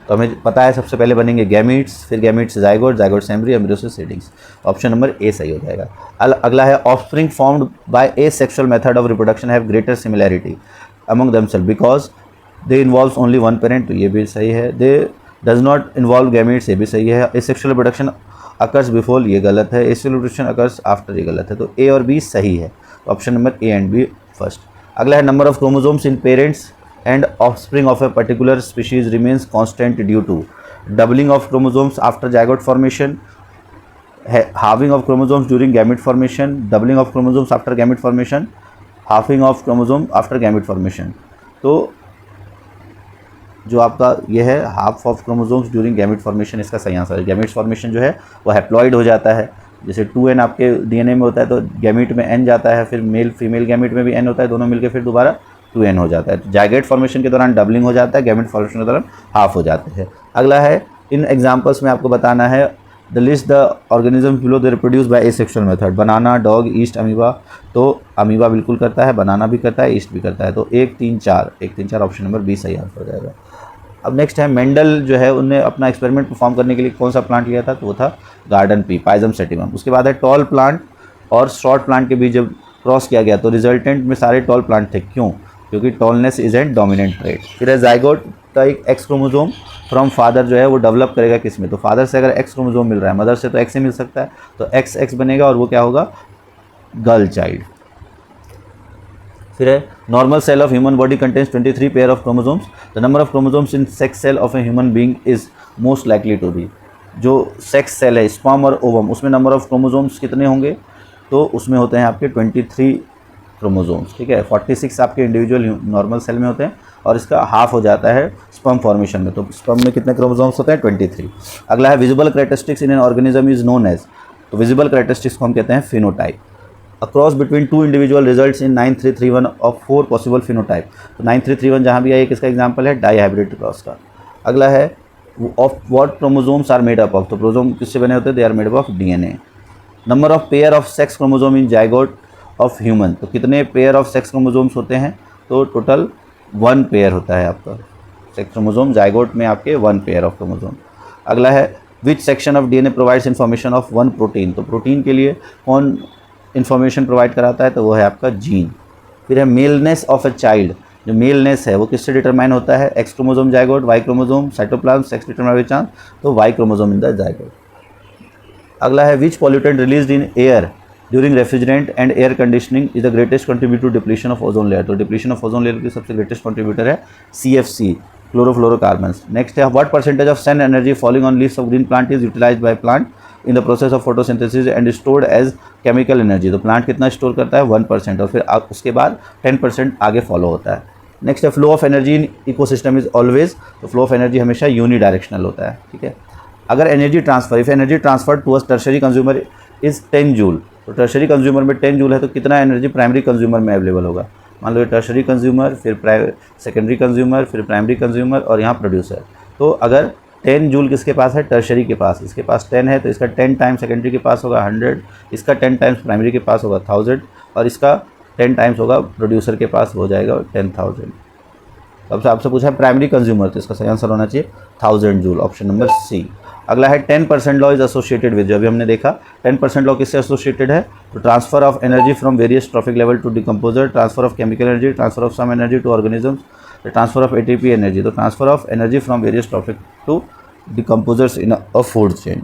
तो हमें पता है सबसे पहले बनेंगे गैमीट्स, फिर गैमीट्स से जाइगोट, जाइगोट से एम्ब्रियो, एम्ब्रियो से सीडिंग्स। ऑप्शन नंबर ए सही हो जाएगा। अगला है, offspring formed by asexual method of reproduction have greater similarity among themselves because they involves only one parent, तो ये भी सही है। They does not involve gametes, ये भी सही है। एसेक्सुअल रिप्रोडक्शन अकर्स बिफोर, ये गलत है। एसेक्सुअल रिप्रोडक्शन अकर्स आफ्टर, ये गलत है। तो ए और बी सही है। Option number A and B first. अगला है, number of chromosomes in parents and offspring of a particular species remains constant due to doubling of chromosomes after zygote formation, halving of chromosomes during gamete formation, doubling of chromosomes after gamete formation, halving of chromosome after gamete formation। तो जो आपका ये है half of chromosomes during gamete formation, इसका सही answer है। Gamete formation जो है वो हैप्लॉइड हो जाता है, जैसे 2n आपके डीएनए में होता है तो गैमेट में n जाता है, फिर मेल फीमेल गैमेट में भी n होता है, दोनों मिलकर फिर दोबारा 2n हो जाता है। तो जाइगोट फॉर्मेशन के दौरान डबलिंग हो जाता है, गैमेट फॉर्मेशन के दौरान हाफ हो जाते हैं। अगला है, इन एग्जाम्पल्स में आपको बताना है the list the organism below the reproduce by asexual method. Banana, dog, east, amoeba. तो अमीबा बिल्कुल करता है, बनाना भी करता है, ईस्ट भी करता है। तो 1 3 4 ऑप्शन नंबर बी सही आंसर हो जाएगा। अब नेक्स्ट है, मेंडल जो है उनने अपना एक्सपेरिमेंट परफॉर्म करने के लिए कौन सा प्लांट लिया था, तो वो था गार्डन पी, पाइजम सेटिवम। उसके बाद है टॉल प्लांट और शॉर्ट प्लांट के बीच जब क्रॉस किया गया तो रिजल्टेंट में सारे टॉल प्लांट थे। क्यों? क्योंकि tallness is an dominant trait. फिर है जाइगोट का एक एक्स क्रोमोसोम फ्रॉम फादर जो है वो डेवलप करेगा किस में, तो फादर से अगर एक्स क्रोमोसोम मिल रहा है, मदर से तो एक्स ही मिल सकता है, तो एक्स एक्स बनेगा और वो क्या होगा, गर्ल चाइल्ड। फिर है, normal cell of human body contains 23 pair of chromosomes, the number of chromosomes in sex cell of a human being is most likely to be. जो सेक्स सेल है, sperm और ओवम, उसमें number of chromosomes कितने होंगे, तो उसमें होते हैं आपके 23 क्रोमोसोम्स, ठीक है। 46 आपके इंडिविजुअल नॉर्मल सेल में होते हैं और इसका हाफ हो जाता है स्पर्म फॉर्मेशन में। तो स्पर्म में कितने क्रोमोसोम्स होते हैं, 23। अगला है, visible characteristics in an organism is known as, तो विजिबल कैरेक्टरिस्टिक्स को हम कहते हैं phenotype. A cross between 2 individual results in 9331 of 4 possible phenotype. तो 9331 जहाँ भी आए, किसका एग्जाम्पल है, डाई हाइब्रिड क्रॉस का। अगला है, of what chromosomes are made up of, तो क्रोमोसोम किससे बने होते हैं, they are made up of DNA. Number of pair of sex chromosome in zygote of human, तो कितने पेयर ऑफ सेक्स क्रोमोसोम्स होते हैं, तो टोटल 1 पेयर होता है आपका सेक्स क्रोमोसोम, जाइगोट में आपके 1 पेयर ऑफ क्रोमोसोम। अगला है, which section of DNA provides information of 1 protein, तो प्रोटीन के लिए कौन इन्फॉर्मेशन प्रोवाइड कराता है, तो वो है आपका जीन। फिर है, मेलनेस ऑफ अ चाइल्ड, जो मेलनेस है वो किससे डिटरमाइन होता है, X chromosome zygote, Y chromosome cytoplasm, sex determine by chance, तो Y chromosome in the zygote. अगला है, which pollutant released in air during refrigerant and air conditioning is the greatest contributor to depletion of ozone layer, तो depletion of ozone layer की सबसे greatest contributor है CFC, chlorofluorocarbons. Next है, what percentage of sun energy falling on leaves of green plant is utilised by plant in the process of photosynthesis and stored as chemical energy, तो plant कितना store करता है, 1%, और फिर उसके बाद 10% आगे फॉलो होता है। नेक्स्ट है, flow of energy in ecosystem is always, तो फ्लो ऑफ एनर्जी हमेशा यूनिडायरेक्शनल होता है, ठीक है। अगर energy transfer, if energy transfer to a tertiary consumer is 10 joule, तो टर्शरी कंज्यूमर में 10 जूल है, तो कितना एनर्जी प्राइमरी कंज्यूमर में अवेलेबल होगा, मान लो टर्शरी कंज्यूमर, फिर सेकेंडरी कंज्यूमर, फिर प्राइमरी कंज्यूमर और यहाँ प्रोड्यूसर। तो अगर 10 जूल किसके पास है, टर्शरी के पास, इसके पास 10 है, तो इसका 10 टाइम्स सेकेंडरी के पास होगा 100, इसका 10 टाइम्स प्राइमरी के पास होगा 1000 और इसका 10 टाइम्स होगा प्रोड्यूसर के पास, हो जाएगा 10,000। अब आपसे पूछा है प्राइमरी कंज्यूमर, तो इसका सही आंसर होना चाहिए 1000 जूल, ऑप्शन नंबर सी। अगला है 10% लॉ इज एसोसिएटेड विद, जो अभी हमने देखा 10% लॉ किससे एसोसिएटेड है, तो transfer of energy from various trophic level to decomposer, transfer of chemical energy, transfer of some energy to organisms, transfer of ATP energy, तो transfer of energy from various trophic to decomposers in a food chain.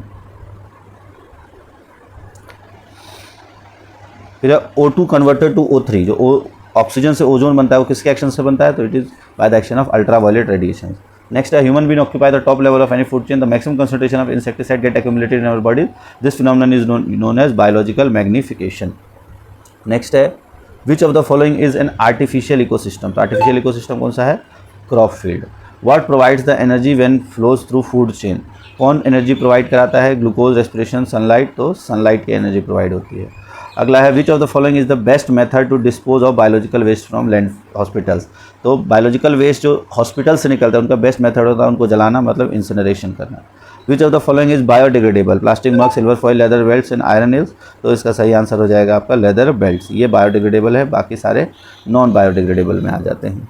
फिर O2 converter to O3, जो oxygen से ozone बनता है वो किसके action से बनता है, तो it is by the action of ultraviolet radiation. Next है human being occupy the top level of any food chain, the maximum concentration of insecticide get accumulated in our body, this phenomenon is known as biological magnification. Next है which of the following is an artificial ecosystem, तो artificial ecosystem कौन सा है, crop field. What provides the energy when flows through food chain, कौन energy provide कराता है, glucose, respiration, sunlight, तो sunlight की एनर्जी प्रोवाइड होती है। अगला है which of the following is the best method to dispose of biological waste from land hospitals, तो बायोलॉजिकल वेस्ट जो हॉस्पिटल से निकलता है उनका बेस्ट मेथड होता है उनको जलाना, मतलब इंसिनरेशन करना। विच of the following is biodegradable, plastic mug, silver foil, leather belts and iron nails, तो इसका सही आंसर हो जाएगा आपका लेदर बेल्ट्स, ये बायोडिग्रेडेबल है, बाकी सारे नॉन बायोडिग्रेडेबल में आ जाते हैं।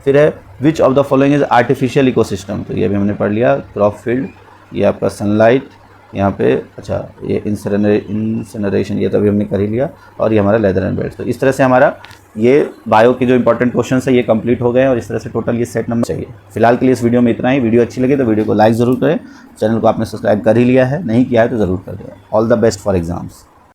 फिर है which of the following is artificial ecosystem, तो ये भी हमने पढ़ लिया, क्रॉप फील्ड, ये आपका सनलाइट, यहाँ पे अच्छा ये इंसिनरेशन ये तो अभी हमने कर ही लिया, और ये हमारा लेदर एंड बेल्ट। तो इस तरह से हमारा ये बायो के जो इंपॉर्टेंट क्वेश्चन है ये कंप्लीट हो गए हैं, और इस तरह से टोटल ये सेट नंबर चाहिए। फिलहाल के लिए इस वीडियो में इतना ही। वीडियो अच्छी लगे तो वीडियो को लाइक ज़रूर करें, चैनल को आपने सब्सक्राइब कर ही लिया है, नहीं किया है तो ज़रूर कर दें। All the best for exams.